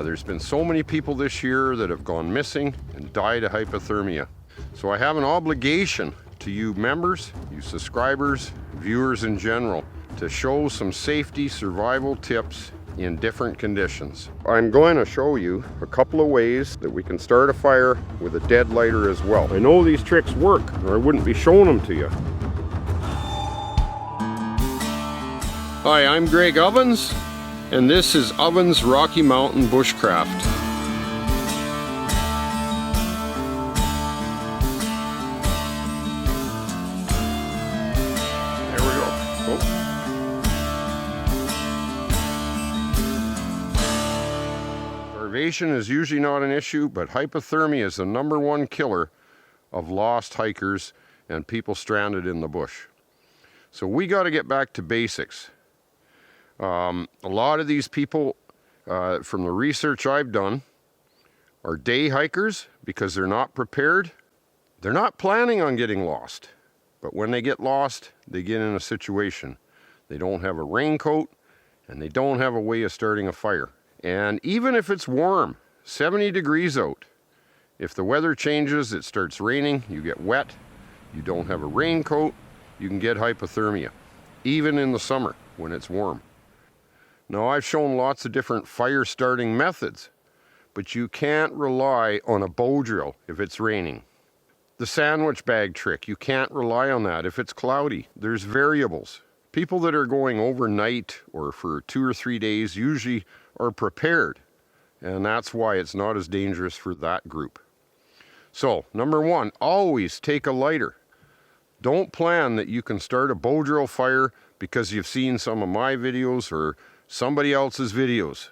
There's been so many people this year that have gone missing and died of hypothermia. So I have an obligation to you members, you subscribers, viewers in general, to show some safety survival tips in different conditions. I'm going to show you a couple of ways that we can start a fire with a dead lighter as well. I know these tricks work, or I wouldn't be showing them to you. Hi, I'm Greg Ovens, and this is Ovens Rocky Mountain Bushcraft. There we go. Oh. Starvation is usually not an issue, but hypothermia is the #1 killer of lost hikers and people stranded in the bush. So we got to get back to basics. A lot of these people, from the research I've done, are day hikers because they're not prepared. They're not planning on getting lost, but when they get lost, they get in a situation. They don't have a raincoat and they don't have a way of starting a fire. And even if it's warm, 70 degrees out, if the weather changes, it starts raining, you get wet, you don't have a raincoat, you can get hypothermia, even in the summer when it's warm. Now, I've shown lots of different fire starting methods, but you can't rely on a bow drill if it's raining. The sandwich bag trick, you can't rely on that if it's cloudy. There's variables. People that are going overnight or for 2 or 3 days usually are prepared, and that's why it's not as dangerous for that group. So, #1, always take a lighter. Don't plan that you can start a bow drill fire because you've seen some of my videos or somebody else's videos.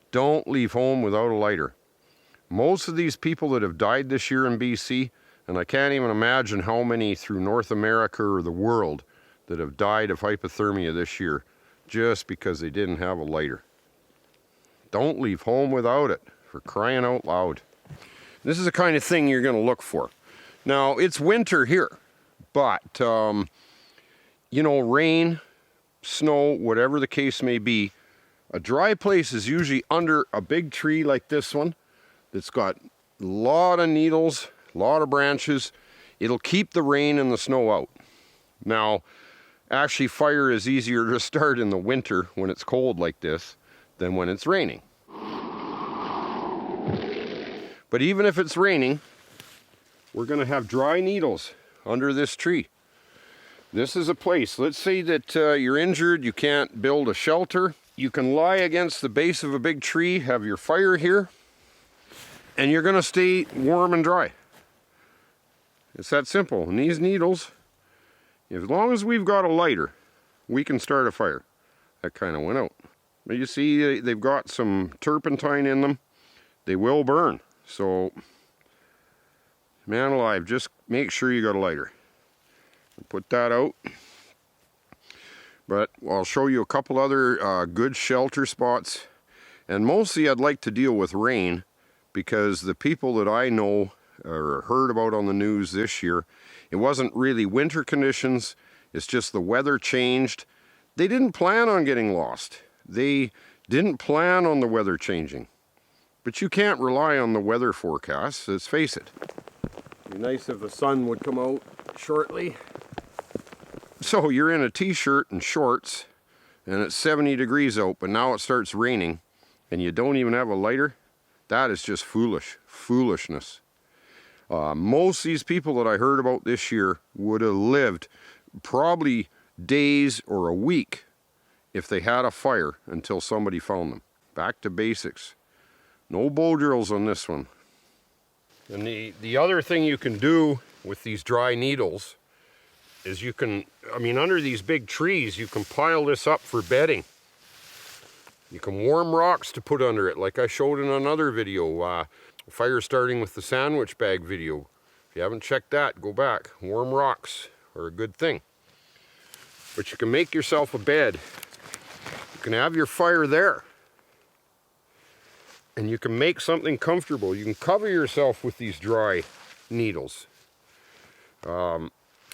Don't leave home without a lighter. Most of these people that have died this year in BC, and I can't even imagine how many through North America or the world that have died of hypothermia this year just because they didn't have a lighter. Don't leave home without it, for crying out loud. This is the kind of thing you're going to look for. Now, it's winter here, but, you know, rain, snow, whatever the case may be, a dry place is usually under a big tree like this one that's got a lot of needles, a lot of branches. It'll keep the rain and the snow out. Now, actually, fire is easier to start in the winter when it's cold like this than when it's raining. But even if it's raining, we're going to have dry needles under this tree. This is a place, let's say that you're injured, you can't build a shelter. You can lie against the base of a big tree, have your fire here, and you're going to stay warm and dry. It's that simple. And these needles, as long as we've got a lighter, we can start a fire. That kind of went out. But you see, they've got some turpentine in them. They will burn. So, man alive, just make sure you got a lighter. Put that out. But I'll show you a couple other good shelter spots. And mostly I'd like to deal with rain because the people that I know or heard about on the news this year, it wasn't really winter conditions. It's just the weather changed. They didn't plan on getting lost. They didn't plan on the weather changing. But you can't rely on the weather forecasts, let's face it. It'd be nice if the sun would come out shortly. So you're in a t-shirt and shorts and it's 70 degrees out, but now it starts raining and you don't even have a lighter. That is just foolishness. Most of these people that I heard about this year would have lived probably days or a week if they had a fire until somebody found them. Back to basics. No bow drills on this one. And the other thing you can do with these dry needles is you can, under these big trees, you can pile this up for bedding. You can warm rocks to put under it, like I showed in another video, fire starting with the sandwich bag video. If you haven't checked that, go back. Warm rocks are a good thing. But you can make yourself a bed. You can have your fire there. And you can make something comfortable. You can cover yourself with these dry needles.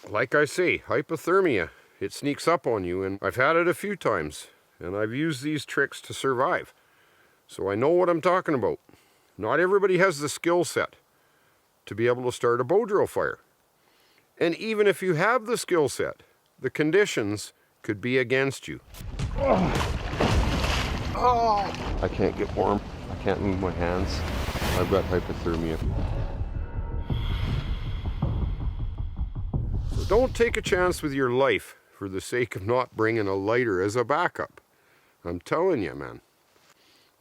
Like I say, hypothermia, it sneaks up on you, and I've had it a few times, and I've used these tricks to survive. So I know what I'm talking about. Not everybody has the skill set to be able to start a bow drill fire. And even if you have the skill set, the conditions could be against you. Oh, I can't get warm. I can't move my hands. I've got hypothermia. So don't take a chance with your life for the sake of not bringing a lighter as a backup. I'm telling you, man.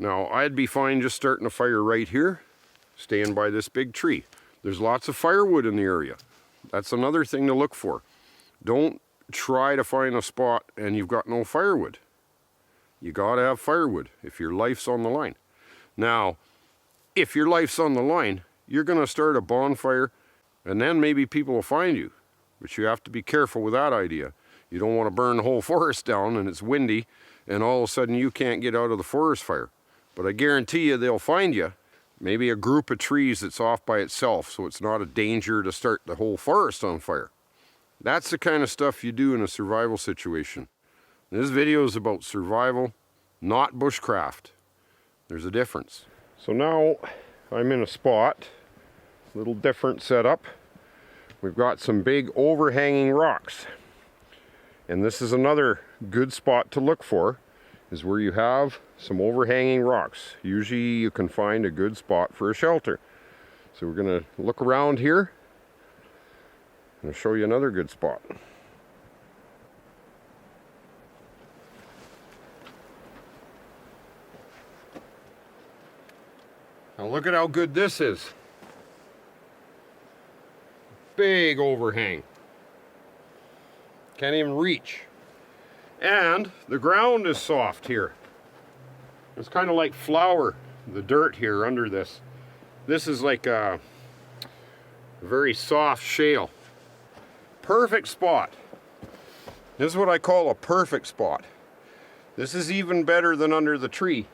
Now, I'd be fine just starting a fire right here, staying by this big tree. There's lots of firewood in the area. That's another thing to look for. Don't try to find a spot and you've got no firewood. You gotta have firewood if your life's on the line. Now, if your life's on the line, you're gonna start a bonfire and then maybe people will find you. But you have to be careful with that idea. You don't want to burn the whole forest down and it's windy and all of a sudden you can't get out of the forest fire. But I guarantee you they'll find you. Maybe a group of trees that's off by itself so it's not a danger to start the whole forest on fire. That's the kind of stuff you do in a survival situation. This video is about survival, not bushcraft. There's a difference. So now I'm in a spot, a little different setup. We've got some big overhanging rocks. And this is another good spot to look for, is where you have some overhanging rocks. Usually you can find a good spot for a shelter. So we're gonna look around here and I'll show you another good spot. Now look at how good this is. Big overhang. Can't even reach. And the ground is soft here. It's kind of like flour, the dirt here under this. This is like a very soft shale. Perfect spot. This is what I call a perfect spot. This is even better than under the tree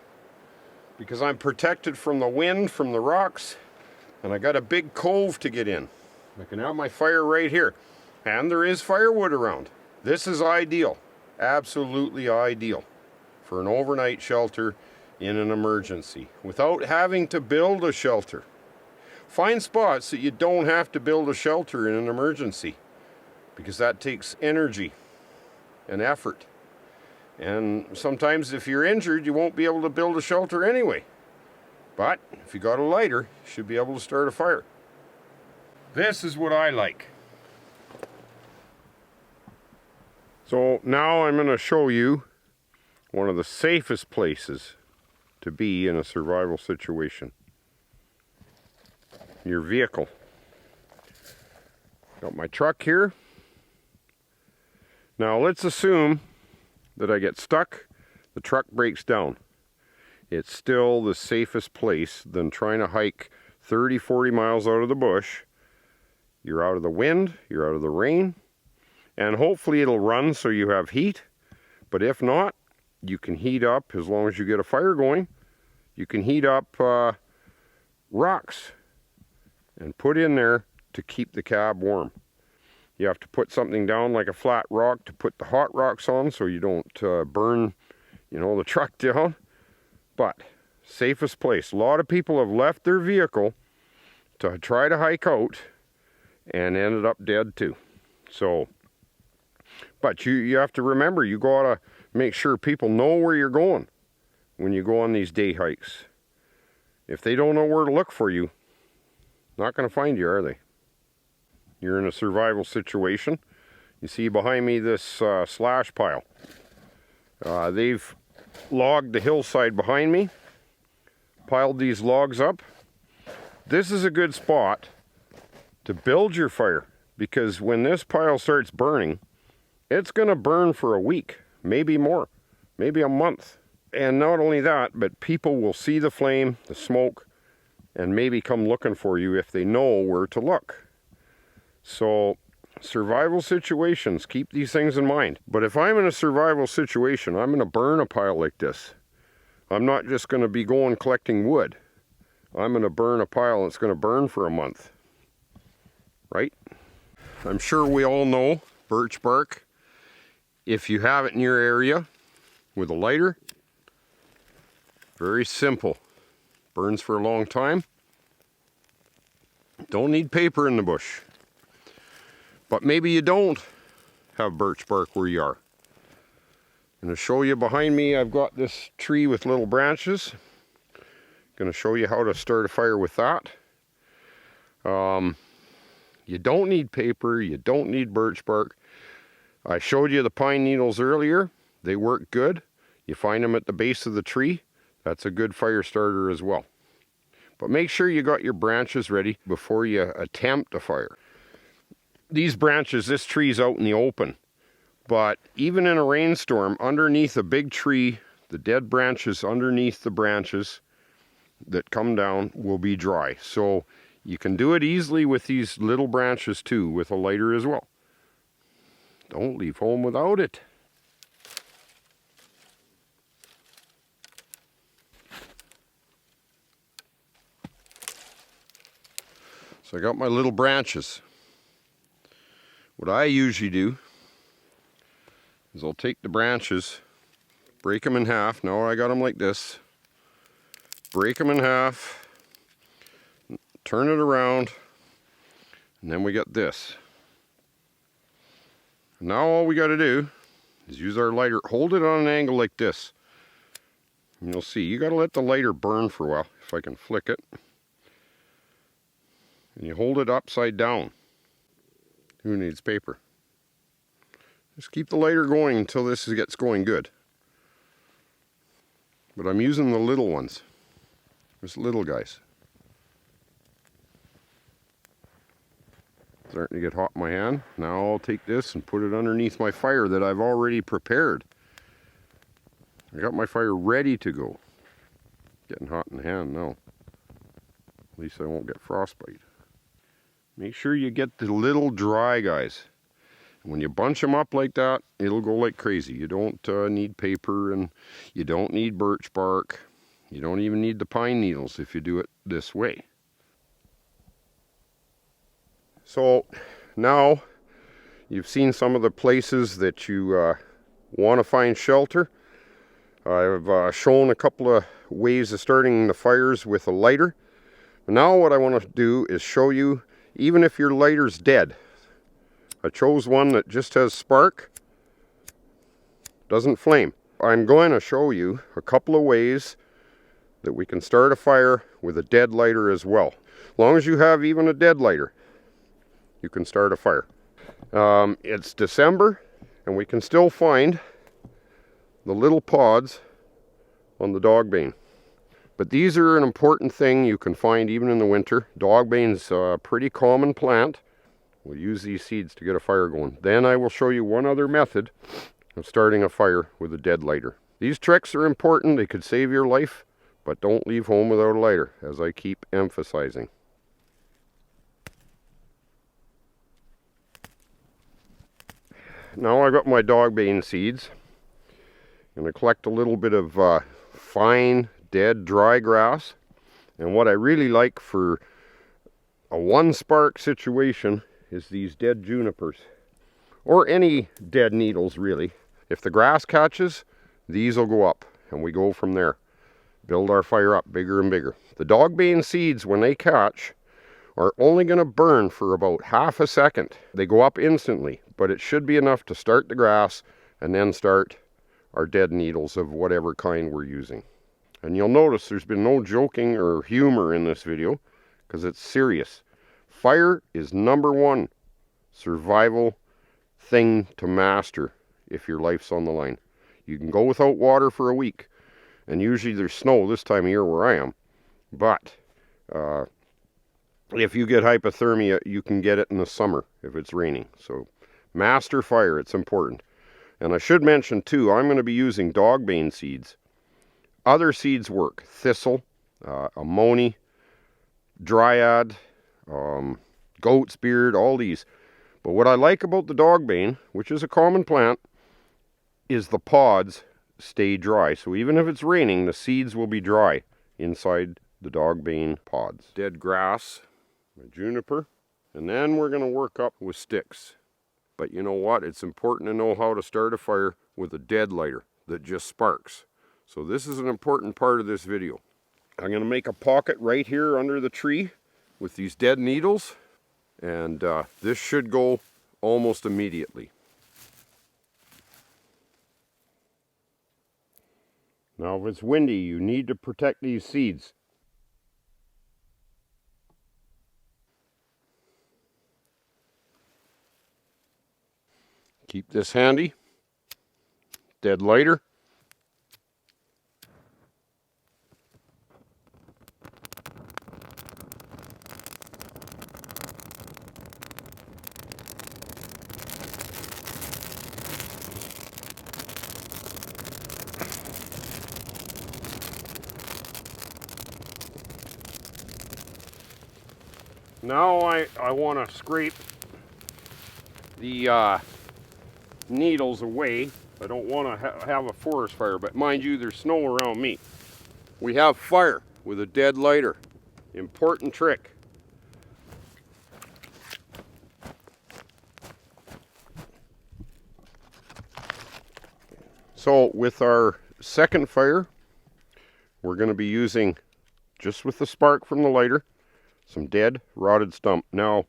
because I'm protected from the wind, from the rocks, and I got a big cove to get in. I can have my fire right here. And there is firewood around. This is ideal. Absolutely ideal for an overnight shelter in an emergency without having to build a shelter. Find spots that you don't have to build a shelter in an emergency because that takes energy and effort. And sometimes if you're injured, you won't be able to build a shelter anyway. But if you got a lighter, you should be able to start a fire. This is what I like. So now I'm going to show you one of the safest places to be in a survival situation. Your vehicle. Got my truck here. Now let's assume that I get stuck, the truck breaks down. It's still the safest place than trying to hike 30, 40 miles out of the bush. You're out of the wind, you're out of the rain, and hopefully it'll run so you have heat. But if not, you can heat up, as long as you get a fire going, you can heat up rocks and put in there to keep the cab warm. You have to put something down like a flat rock to put the hot rocks on so you don't burn, the truck down. But safest place. A lot of people have left their vehicle to try to hike out and ended up dead too. So, but you have to remember, you gotta make sure people know where you're going when you go on these day hikes. If they don't know where to look for you, not gonna find you, are they? You're in a survival situation. You see behind me this slash pile. They've logged the hillside behind me, piled these logs up. This is a good spot to build your fire, because when this pile starts burning, it's going to burn for a week, maybe more, maybe a month. And not only that, but people will see the flame, the smoke, and maybe come looking for you if they know where to look. So survival situations, keep these things in mind. But if I'm in a survival situation, I'm going to burn a pile like this. I'm not just going to be going collecting wood. I'm going to burn a pile that's going to burn for a month. Right? I'm sure we all know birch bark. If you have it in your area with a lighter, Very simple. Burns for a long time. Don't need paper in the bush. But maybe you don't have birch bark where you are. I'm going to show you behind me, I've got this tree with little branches. Going to show you how to start a fire with that. You don't need paper, you don't need birch bark. I showed you the pine needles earlier. They work good. You find them at the base of the tree. That's a good fire starter as well. But make sure you got your branches ready before you attempt a fire. These branches, this tree's out in the open. But even in a rainstorm, underneath a big tree, the dead branches underneath the branches that come down will be dry. So you can do it easily with these little branches too, with a lighter as well. Don't leave home without it. So I got my little branches. What I usually do is I'll take the branches, break them in half. Now I got them like this. Break them in half, turn it around, and then we got this. Now all we got to do is use our lighter, hold it on an angle like this. And you'll see, you got to let the lighter burn for a while, if I can flick it. And you hold it upside down. Who needs paper? Just keep the lighter going until this gets going good. But I'm using the little ones. There's little guys. Starting to get hot in my hand. Now I'll take this and put it underneath my fire that I've already prepared. I got my fire ready to go. Getting hot in the hand now. At least I won't get frostbite. Make sure you get the little dry guys. And when you bunch them up like that, it'll go like crazy. You don't need paper, and you don't need birch bark. You don't even need the pine needles if you do it this way. So now you've seen some of the places that you want to find shelter. I've shown a couple of ways of starting the fires with a lighter. Now what I want to do is show you, even if your lighter's dead. I chose one that just has spark, doesn't flame. I'm going to show you a couple of ways that we can start a fire with a dead lighter as well. As long as you have even a dead lighter, you can start a fire. It's December, and we can still find the little pods on the dogbane. But these are an important thing you can find even in the winter. Dogbane's a pretty common plant. We'll use these seeds to get a fire going. Then I will show you one other method of starting a fire with a dead lighter. These tricks are important. They could save your life, but don't leave home without a lighter, as I keep emphasizing. Now I've got my dogbane seeds. I'm going to collect a little bit of fine, dead, dry grass. And what I really like for a one spark situation is these dead junipers. Or any dead needles, really. If the grass catches, these will go up, and we go from there. Build our fire up bigger and bigger. The dogbane seeds, when they catch, are only going to burn for about half a second. They go up instantly, but it should be enough to start the grass and then start our dead needles of whatever kind we're using. And you'll notice there's been no joking or humor in this video, because it's serious. Fire is #1 survival thing to master if your life's on the line. You can go without water for a week, and usually there's snow this time of year where I am, but if you get hypothermia, you can get it in the summer if it's raining. So master fire, it's important. And I should mention too, I'm going to be using dogbane seeds. Other seeds work. Thistle, ammoni, dryad, goat's beard, all these. But what I like about the dogbane, which is a common plant, is the pods stay dry. So even if it's raining, the seeds will be dry inside the dogbane pods. Dead grass, my juniper, and then we're going to work up with sticks. But you know what? It's important to know how to start a fire with a dead lighter that just sparks. So this is an important part of this video. I'm going to make a pocket right here under the tree with these dead needles, and this should go almost immediately. Now if it's windy, you need to protect these seeds. Keep this handy. Dead lighter. Now I want to scrape the needles away. I don't want to have a forest fire, but mind you, there's snow around me. We have fire with a dead lighter. Important trick. So with our second fire, we're going to be using, just with the spark from the lighter, some dead rotted stump. Now,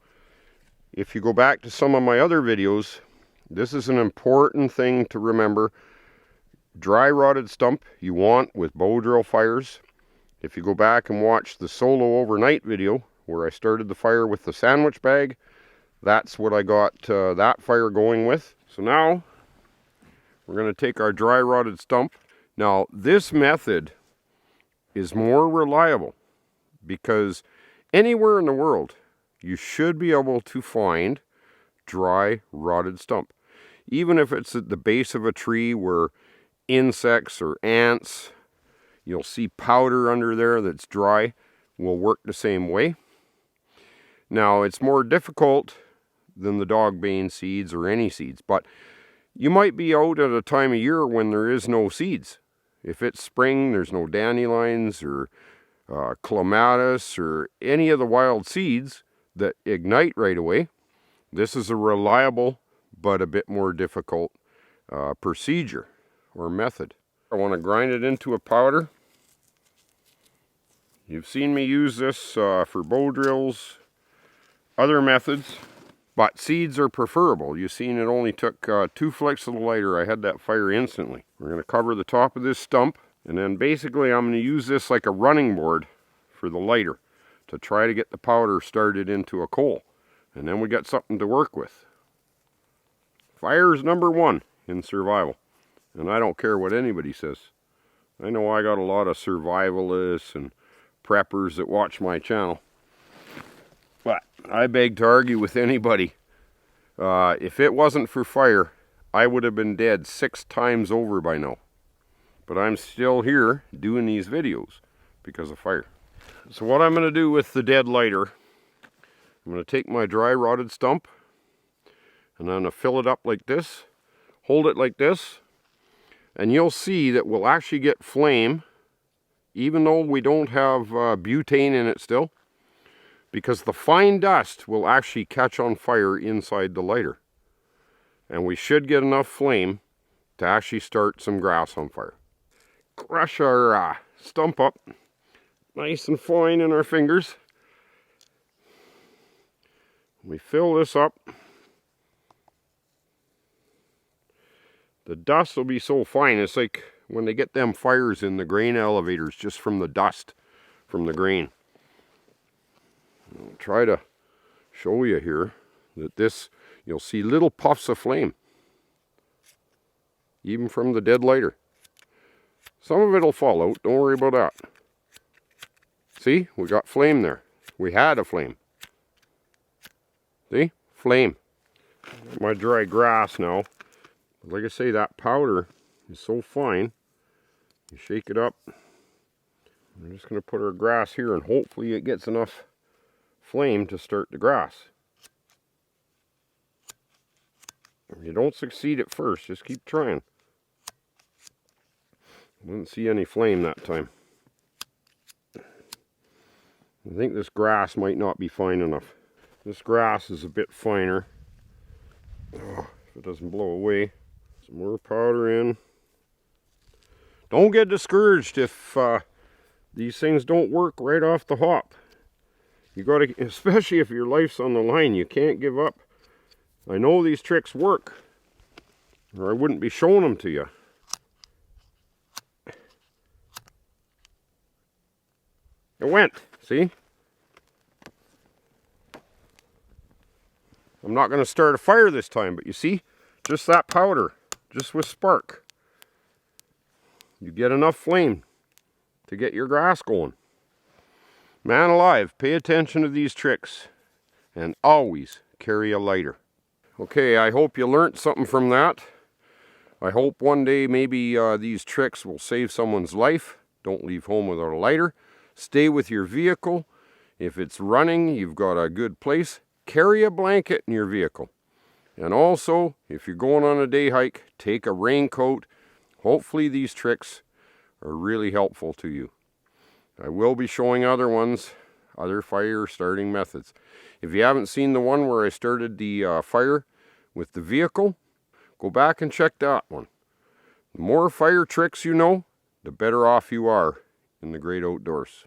if you go back to some of my other videos, this is an important thing to remember. Dry rotted stump you want with bow drill fires. If you go back and watch the solo overnight video where I started the fire with the sandwich bag, that's what I got that fire going with. So now we're going to take our dry rotted stump. Now this method is more reliable because anywhere in the world you should be able to find dry rotted stump. Even if it's at the base of a tree where insects or ants, you'll see powder under there that's dry, will work the same way. Now it's more difficult than the dogbane seeds or any seeds, but you might be out at a time of year when there is no seeds. If it's spring, there's no dandelions or clematis or any of the wild seeds that ignite right away. This is a reliable but a bit more difficult procedure or method. I want to grind it into a powder. You've seen me use this for bow drills, other methods, but seeds are preferable. You've seen it only took 2 flicks of the lighter. I had that fire instantly. We're going to cover the top of this stump, and then basically I'm going to use this like a running board for the lighter to try to get the powder started into a coal. And then we got something to work with. Fire is number one in survival. And I don't care what anybody says. I know I got a lot of survivalists and preppers that watch my channel. But I beg to argue with anybody. If it wasn't for fire, I would have been dead 6 times over by now. But I'm still here doing these videos because of fire. So what I'm going to do with the dead lighter, I'm going to take my dry rotted stump and I'm going to fill it up like this, hold it like this, and you'll see that we'll actually get flame even though we don't have butane in it still, because the fine dust will actually catch on fire inside the lighter. And we should get enough flame to actually start some grass on fire. Crush our stump up nice and fine in our fingers. We fill this up. The dust will be so fine, it's like when they get them fires in the grain elevators just from the dust from the grain. I'll try to show you here that this, you'll see little puffs of flame, even from the dead lighter. Some of it'll fall out, don't worry about that. See, we got flame there. We had a flame. See, flame. My dry grass now. Like I say, that powder is so fine. You shake it up. I'm just going to put our grass here and hopefully it gets enough flame to start the grass. If you don't succeed at first, just keep trying. Didn't see any flame that time. I think this grass might not be fine enough. This grass is a bit finer. Oh, if it doesn't blow away. Some more powder in. Don't get discouraged if these things don't work right off the hop. You gotta, especially if your life's on the line, you can't give up. I know these tricks work, or I wouldn't be showing them to you. It went, see? I'm not going to start a fire this time, but you see, just that powder, just with spark, you get enough flame to get your grass going. Man alive, pay attention to these tricks and always carry a lighter. Okay, I hope you learned something from that. I hope one day maybe these tricks will save someone's life. Don't leave home without a lighter. Stay with your vehicle. If it's running, you've got a good place. Carry a blanket in your vehicle. And also, if you're going on a day hike, take a raincoat. Hopefully these tricks are really helpful to you. I will be showing other ones, other fire starting methods. If you haven't seen the one where I started the fire with the vehicle, go back and check that one. The more fire tricks you know, the better off you are in the great outdoors.